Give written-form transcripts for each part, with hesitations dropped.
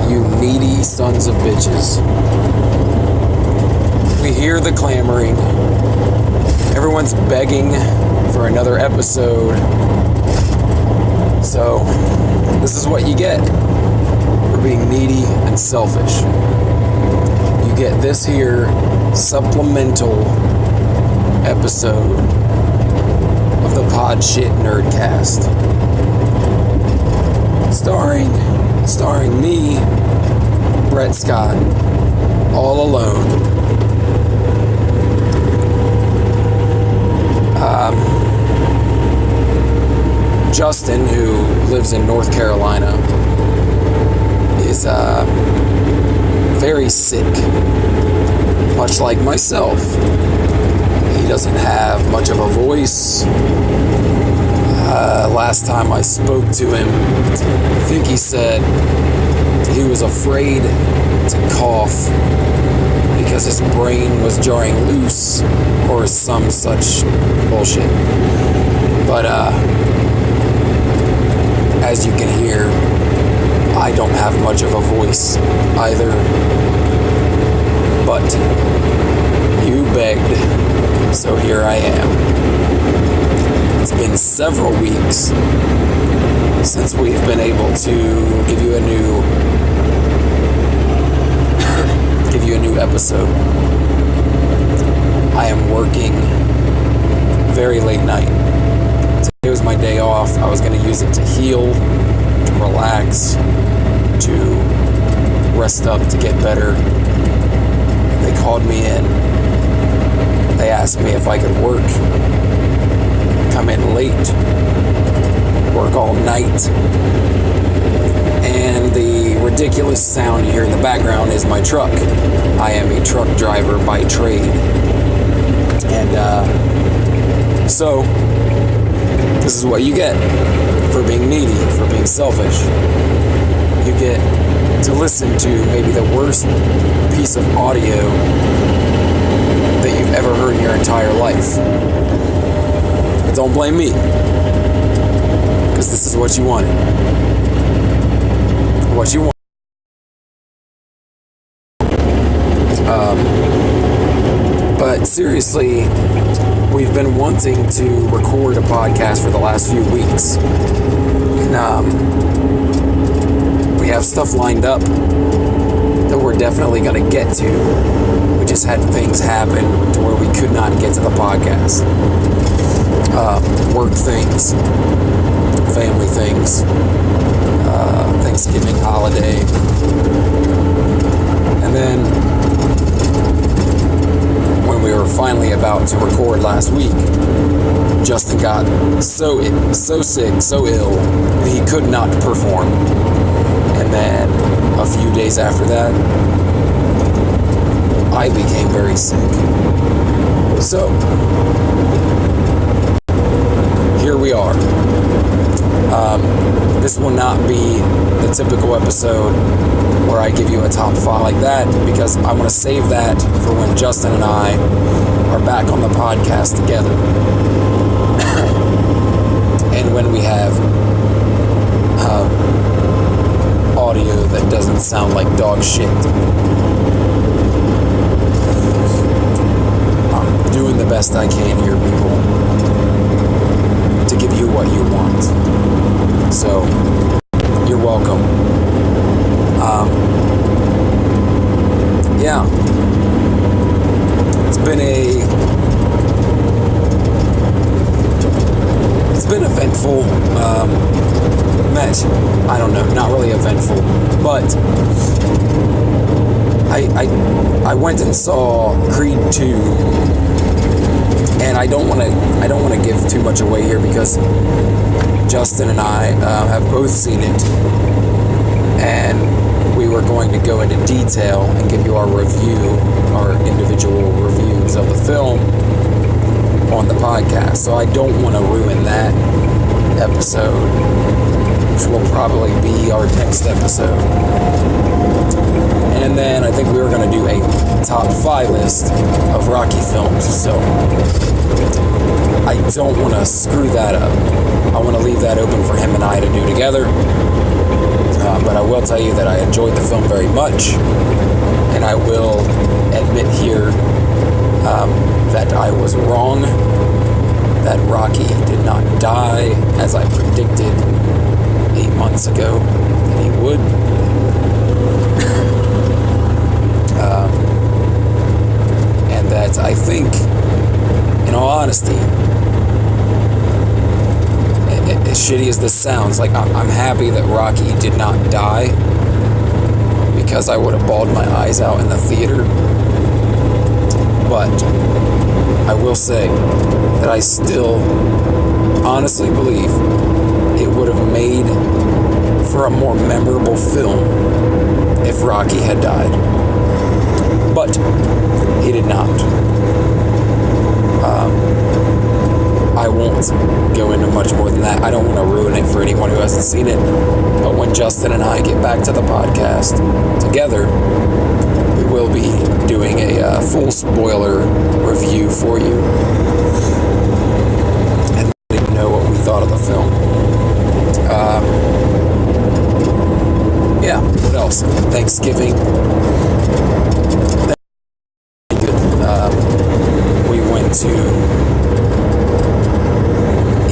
you needy sons of bitches. We hear the clamoring. Everyone's begging for another episode. So, this is what you get for being needy and selfish. You get this here supplemental episode of the Podshit Nerdcast. Starring me, Brett Scott, all alone. Justin, who lives in North Carolina, is very sick, much like myself. He doesn't have much of a voice. Last time I spoke to him, I think he said he was afraid to cough because his brain was jarring loose or some such bullshit. But as you can hear, I don't have much of a voice either. But you begged, so here I am. It's been several weeks since we've been able to give you a new episode. I am working very late night. Today was my day off. I was going to use it to heal, to relax, to rest up, to get better. They called me in. They asked me if I could work, come in late, work all night. And the ridiculous sound you hear in the background is my truck. I am a truck driver by trade. And so, this is what you get for being needy, for being selfish. You get to listen to maybe the worst piece of audio that you've ever heard in your entire life. But don't blame me, because this is what you wanted. What you want. But seriously, we've been wanting to record a podcast for the last few weeks. And we have stuff lined up that we're definitely going to get to. We just had things happen to where we could not get to the podcast. Work things, family things, Thanksgiving holiday. And then when we were finally about to record last week, Justin got so sick, so ill, that he could not perform. And then a few days after that, I became very sick. So, here we are. This will not be the typical episode where I give you a top 5 like that, because I want to save that for when Justin and I are back on the podcast together. And when we have audio that doesn't sound like dog shit. I'm doing the best I can here, people, to give you what you want. So, you're welcome. Yeah. It's been eventful. I don't know, not really eventful, but I went and saw Creed 2, and I don't want to give too much away here because Justin and I have both seen it, and we were going to go into detail and give you our individual reviews of the film on the podcast. So I don't want to ruin that episode, which will probably be our next episode. And then I think we were going to do a top 5 list of Rocky films. So I don't want to screw that up. I want to leave that open for him and I to do together. But I will tell you that I enjoyed the film very much, and I will admit here that I was wrong, that Rocky did not die as I predicted 8 months ago that he would. And that I think, in all honesty, as shitty as this sounds, like I'm happy that Rocky did not die, because I would have bawled my eyes out in the theater. But I will say that I still honestly believe it would have made for a more memorable film if Rocky had died. But he did not. I won't go into much more than that. I don't want to ruin it for anyone who hasn't seen it. But when Justin and I get back to the podcast together, we will be doing a full spoiler review for you and letting you know what we thought of the film. Yeah, what else? Thanksgiving. We went to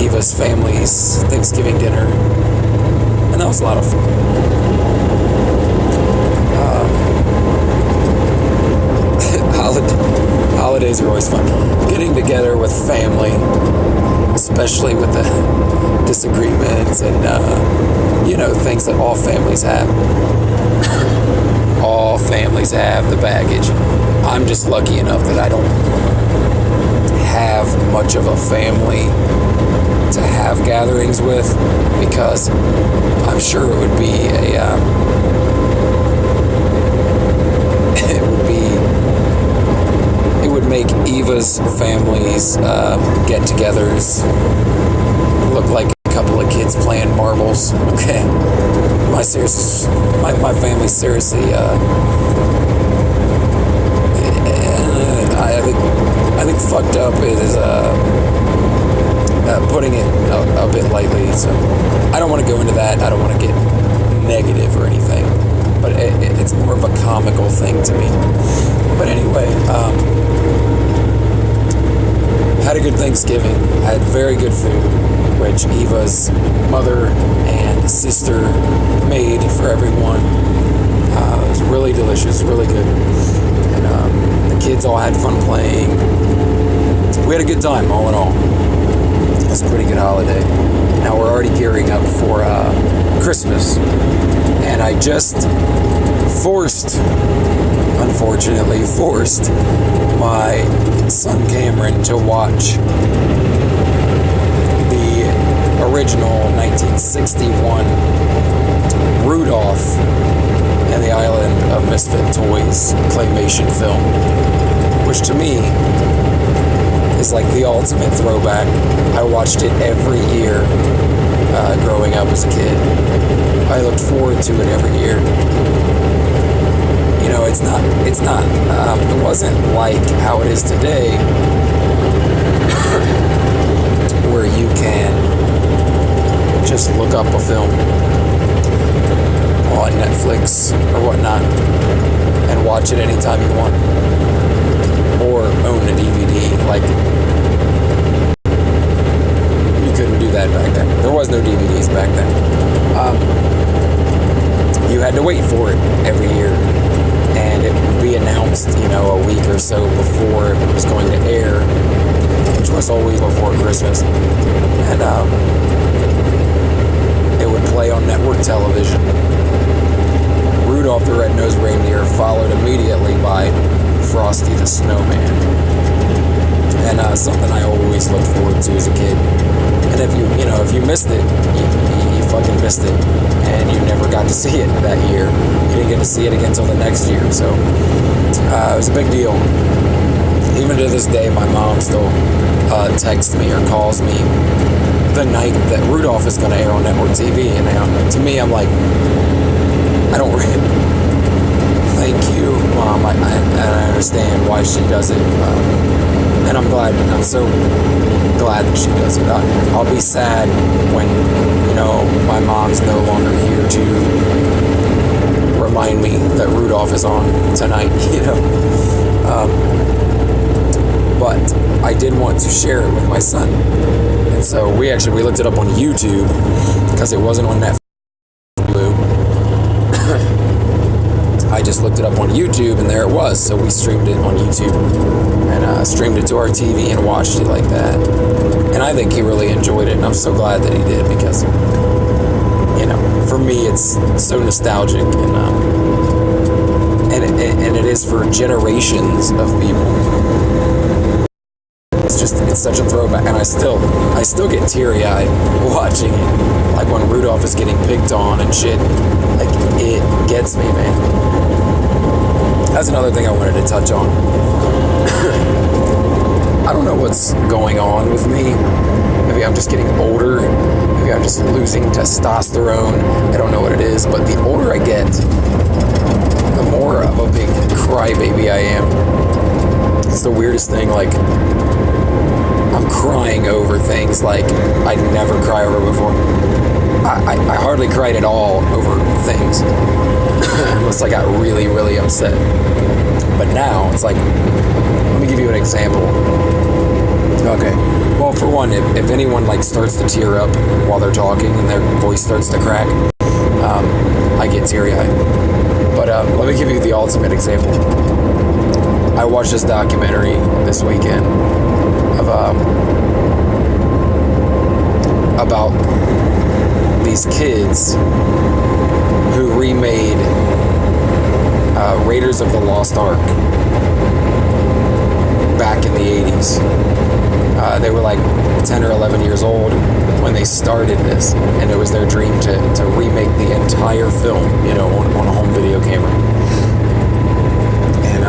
Eva's family's Thanksgiving dinner, and that was a lot of fun. Holidays are always fun. Getting together with family, especially with the disagreements and things that all families have. All families have the baggage. I'm just lucky enough that I don't have much of a family to have gatherings with, because I'm sure it would be it would make Eva's family's get-togethers look like a couple of kids playing marbles. Okay, my family seriously. I think fucked up is putting it a bit lightly. So I don't want to go into that. I don't want to get negative or anything, but it's more of a comical thing to me. But anyway, had a good Thanksgiving. I had very good food, which Eva's mother and sister made for everyone. It was really delicious, really good. And the kids all had fun playing. We had a good time, all in all. It was a pretty good holiday. Now we're already gearing up for Christmas. And I just unfortunately forced my son Cameron to watch the original 1961 Rudolph and the Island of Misfit Toys claymation film, which to me is like the ultimate throwback. I watched it every year growing up as a kid. I looked forward to it every year. It wasn't like how it is today, where you can just look up a film on Netflix or whatnot and watch it anytime you want, or own a DVD. Like, you couldn't do that back then. There was no DVDs back then. You had to wait for it every year, and it would be announced, a week or so before it was going to air, which was always before Christmas. And it would play on network television. Rudolph the Red-Nosed Reindeer followed immediately by Frosty the Snowman. And something I always looked forward to as a kid. And if you missed it, you fucking missed it. And you never got to see it that year. You didn't get to see it again until the next year. So it was a big deal. Even to this day, my mom still texts me or calls me the night that Rudolph is going to air on network TV. And to me, I'm like, I don't really... Thank you, Mom. I understand why she does it. And I'm so glad that she does it. I'll be sad when, my mom's no longer here to Rudolph is on tonight, but I did want to share it with my son. And so we looked it up on YouTube because it wasn't on Netflix. I just looked it up on YouTube and there it was. So we streamed it on YouTube and streamed it to our TV and watched it like that. And I think he really enjoyed it, and I'm so glad that he did because, for me it's so nostalgic and it is for generations of people. It's such a throwback, and I still get teary-eyed watching it. Like when Rudolph is getting picked on and shit. Like, it gets me, man. That's another thing I wanted to touch on. I don't know what's going on with me. Maybe I'm just getting older. Maybe I'm just losing testosterone. I don't know what it is, but the older I get, the more of a big crybaby I am. It's the weirdest thing, like, I'm crying over things like I'd never cry over before. I hardly cried at all over things unless I got really, really upset. But now, it's like, let me give you an example. Okay, well, for one, if anyone, like, starts to tear up while they're talking and their voice starts to crack, I get teary-eyed. But let me give you the ultimate example. I watched this documentary this weekend about these kids who remade Raiders of the Lost Ark back in the 80s. They were like 10 or 11 years old when they started this, and it was their dream to remake the entire film, on a home video camera. And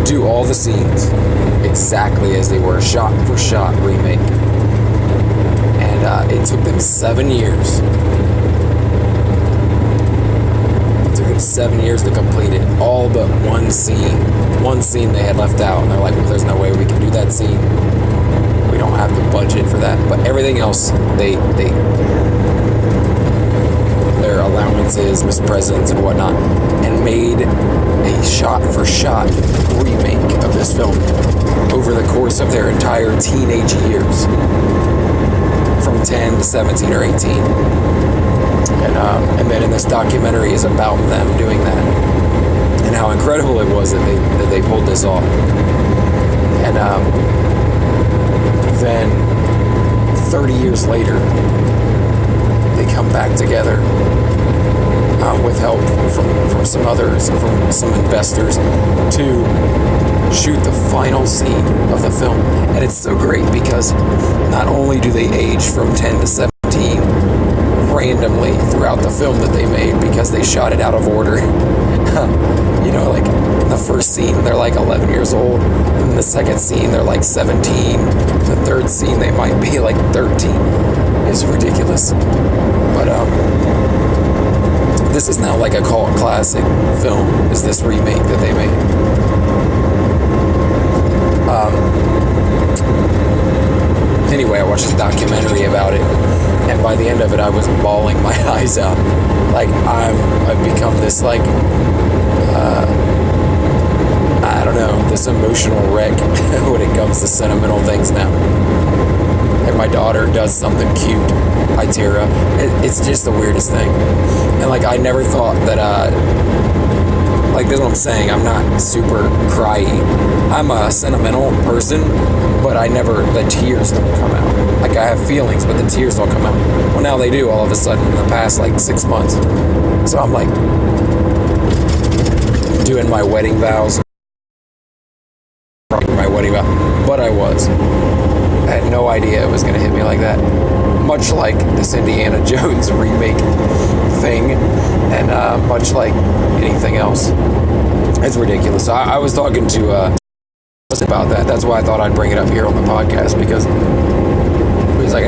do all the scenes exactly as they were, shot for shot remake. And it took them 7 years. It took them 7 years to complete it, all but one scene. One scene they had left out, and they're like, well, there's no way we can do that scene. We don't have the budget for that. But everything else, their allowances, mispresents, and whatnot, and made a shot-for-shot remake of this film over the course of their entire teenage years, from 10 to 17 or 18. And then in this documentary is about them doing that, and how incredible it was that they pulled this off. And then 30 years later, they come back together with help from some others, from some investors, to shoot the final scene of the film. And it's so great because not only do they age from 10 to 17 randomly throughout the film that they made, because they shot it out of order. Like the first scene, they're like 11 years old. In the second scene, they're like 17. The third scene, they might be like 13. It's ridiculous. But this is now like a cult classic film, is this remake that they made. Anyway, I watched a documentary about it, and by the end of it, I was bawling my eyes out. Like, I've become this, like, I don't know, this emotional wreck when it comes to sentimental things now. Like, my daughter does something cute, I tear up. It's just the weirdest thing. And, like, I never thought that, like, this is what I'm saying, I'm not super cryy. I'm a sentimental person, but the tears don't come out. Like, I have feelings, but the tears don't come out. Well, now they do all of a sudden in the past, like, 6 months. So I'm, like, doing my wedding vows. But I had no idea it was going to hit me like that. Much like this Indiana Jones remake thing, and much like anything else. It's ridiculous. So I was talking to about that. That's why I thought I'd bring it up here on the podcast, because he's like,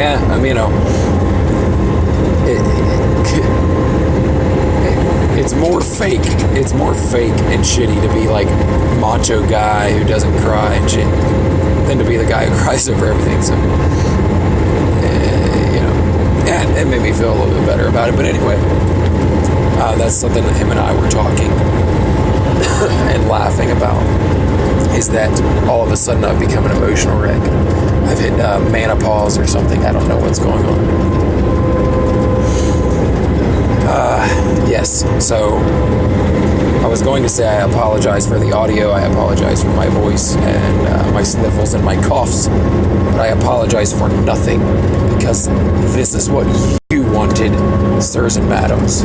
it's more fake. It's more fake and shitty to be like macho guy who doesn't cry and shit than to be the guy who cries over everything. So, it made me feel a little bit better about it. But anyway, that's something that him and I were talking and laughing about is that all of a sudden I've become an emotional wreck. I've hit menopause or something. I don't know what's going on. Yes, so I was going to say I apologize for the audio, I apologize for my voice and my sniffles and my coughs, but I apologize for nothing, because this is what you wanted, sirs and madams.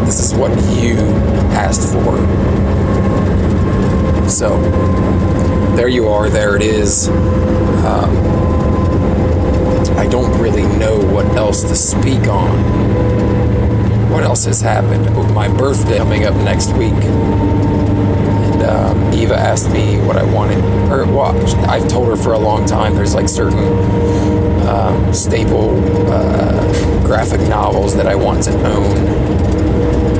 This is what you asked for. So, there you are, there it is. I don't really know what else to speak on. What else has happened? My birthday coming up next week, and Eva asked me what I wanted, or well, I've told her for a long time. There's like certain staple graphic novels that I want to own,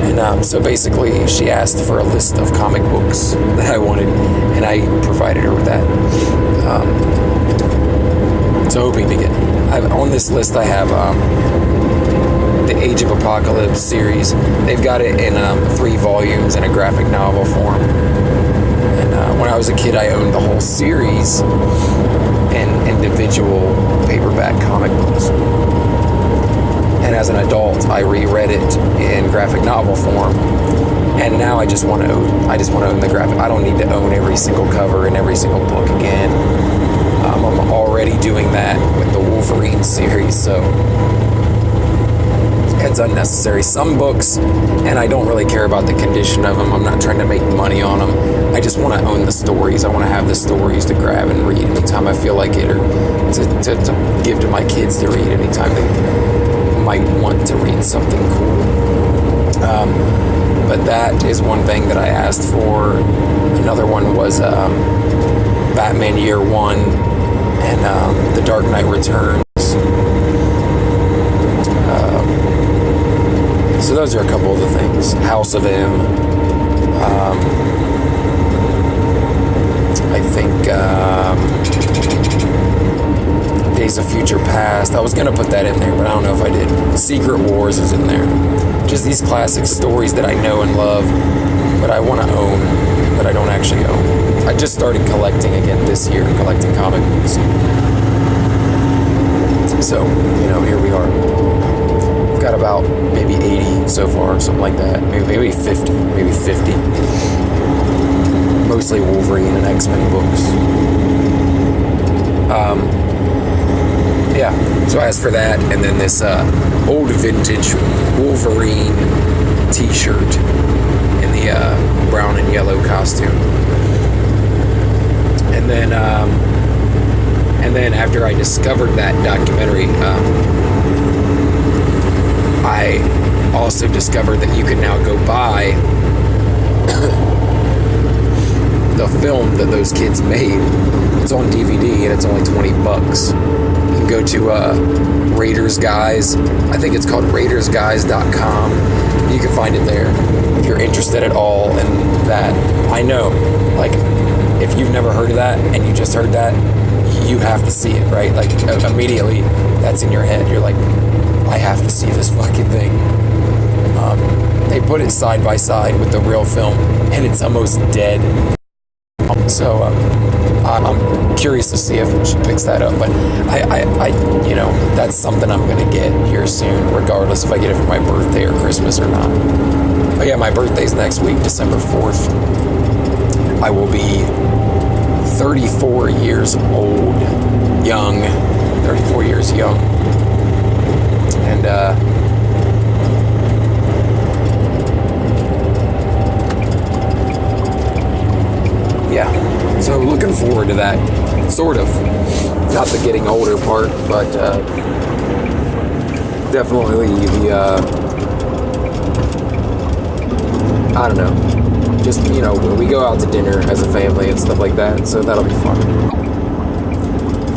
and so basically she asked for a list of comic books that I wanted, and I provided her with that. So hoping to get on this list, I have the Age of Apocalypse series. They've got it in 3 volumes in a graphic novel form. And when I was a kid, I owned the whole series in individual paperback comic books. And as an adult, I reread it in graphic novel form. And now I just want to own the graphic. I don't need to own every single cover and every single book again. I'm already doing that with the Wolverine series, so it's unnecessary. Some books, and I don't really care about the condition of them. I'm not trying to make money on them. I just want to own the stories. I want to have the stories to grab and read anytime I feel like it, or to give to my kids to read anytime they might want to read something cool. But that is one thing that I asked for. Another one was Batman Year One and The Dark Knight Returns. So those are a couple of the things. House of M. I think Days of Future Past. I was going to put that in there, but I don't know if I did. Secret Wars is in there. Just these classic stories that I know and love, but I want to own, but I don't actually own. I just started collecting again this year, collecting comic books. So, here we are. I've got about maybe 80 so far, something like that. Maybe 50. Mostly Wolverine and X-Men books. Yeah, so I asked for that, and then this old vintage Wolverine t-shirt in the brown and yellow costume. And then after I discovered that documentary, I also discovered that you can now go buy the film that those kids made. It's on DVD and it's only $20. You can go to Raiders Guys. I think it's called RaidersGuys.com. You can find it there if you're interested at all in that. I know, like, if you've never heard of that and you just heard that, you have to see it, right? Like, immediately that's in your head. You're like, I have to see this fucking thing. They put it side by side with the real film, and it's almost dead. So I'm curious to see if she picks that up. But I that's something I'm gonna get here soon, regardless if I get it for my birthday or Christmas or not. But yeah, my birthday's next week, December 4th. I will be 34 years old, young, 34 years young. And yeah, so looking forward to that, sort of. Not the getting older part, but definitely the, I don't know, just, when we go out to dinner as a family and stuff like that, so that'll be fun.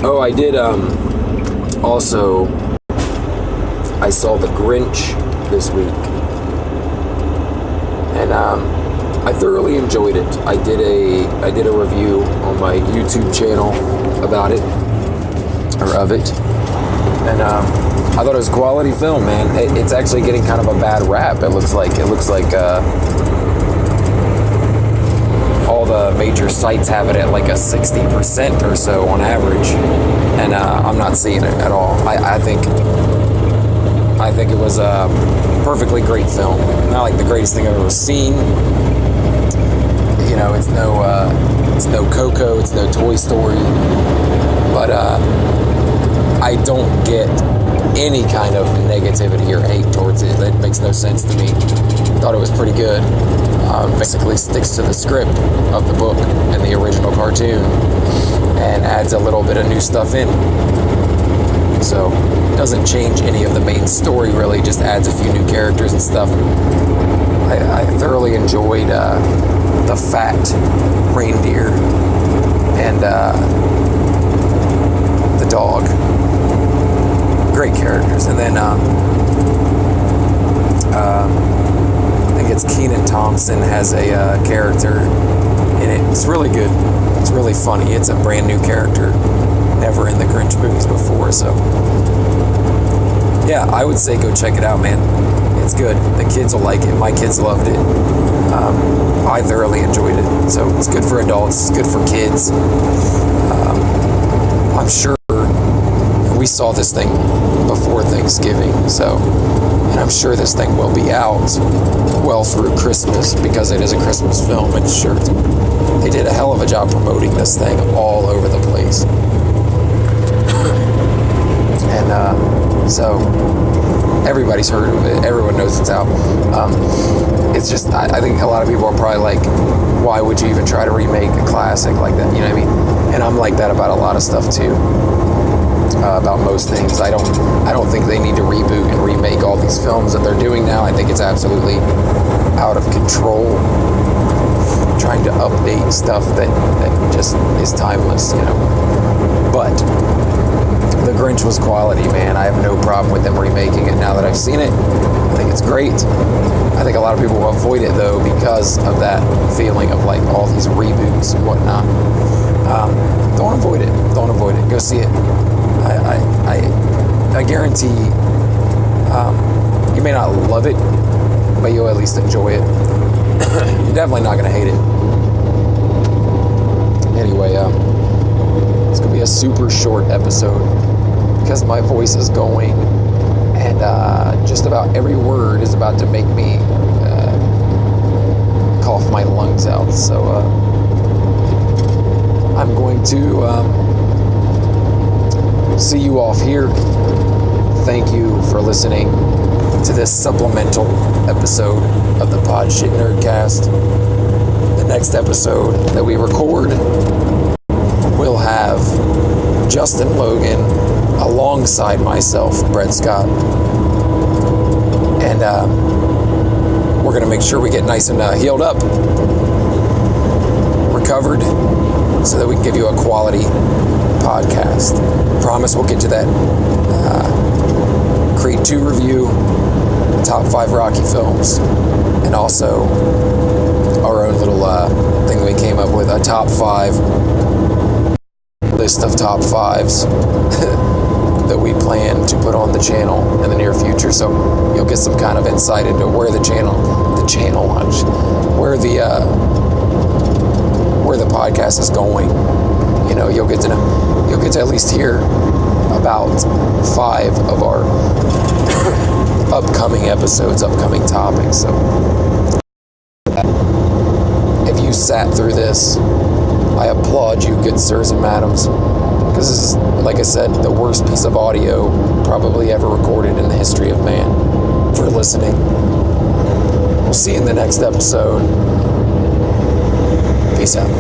Oh, I did, also, I saw The Grinch this week, and I thoroughly enjoyed it. I did a review on my YouTube channel about it, or of it, and I thought it was a quality film, man. It's actually getting kind of a bad rap. It looks like major sites have it at like a 60% or so on average, and I'm not seeing it at all. I think it was a perfectly great film. Not like the greatest thing I've ever seen. You know, it's no Coco, it's no Toy Story, but I don't get any kind of negativity or hate towards it. That makes no sense to me. Thought it was pretty good. Basically sticks to the script of the book and the original cartoon and adds a little bit of new stuff in. So doesn't change any of the main story really, just adds a few new characters and stuff. I thoroughly enjoyed the fat reindeer and the dog. Great characters. And then I think it's Kenan Thompson has a character in it. It's really good. It's really funny. It's a brand new character, never in the Grinch movies before. So yeah, I would say go check it out, man. It's good. The kids will like it. My kids loved it. I thoroughly enjoyed it. So it's good for adults. It's good for kids. I'm sure we saw this thing before Thanksgiving, and I'm sure this thing will be out well through Christmas because it is a Christmas film, and sure, they did a hell of a job promoting this thing all over the place. And so everybody's heard of it. Everyone knows it's out. It's just, I think a lot of people are probably like, why would you even try to remake a classic like that? You know what I mean? And I'm like that about a lot of stuff too. About most things. I don't think they need to reboot and remake all these films that they're doing now. I think it's absolutely out of control. Trying to update stuff that just is timeless, you know. But The Grinch was quality, man. I have no problem with them remaking it now that I've seen it. I think it's great. I think a lot of people will avoid it though because of that feeling of like all these reboots and whatnot. Don't avoid it. Don't avoid it. Go see it. I guarantee you may not love it, but you'll at least enjoy it. You're definitely not going to hate it. Anyway, it's going to be a super short episode because my voice is going and just about every word is about to make me cough my lungs out. So I'm going to see you off here. Thank you for listening to this supplemental episode of the Podshit Nerdcast. The next episode that we record will have Justin Logan alongside myself, Brett Scott. And we're going to make sure we get nice and healed up, recovered, so that we can give you a quality podcast. Promise we'll get to that Creed 2 review, top 5 Rocky films, and also our own little thing that we came up with, a top 5 list of top 5s that we plan to put on the channel in the near future. So you'll get some kind of insight into where the podcast is going. You know, you'll get to at least hear about 5 of our upcoming episodes, upcoming topics. So if you sat through this, I applaud you, good sirs and madams, because this is, like I said, the worst piece of audio probably ever recorded in the history of man for listening. We'll see you in the next episode. Peace out.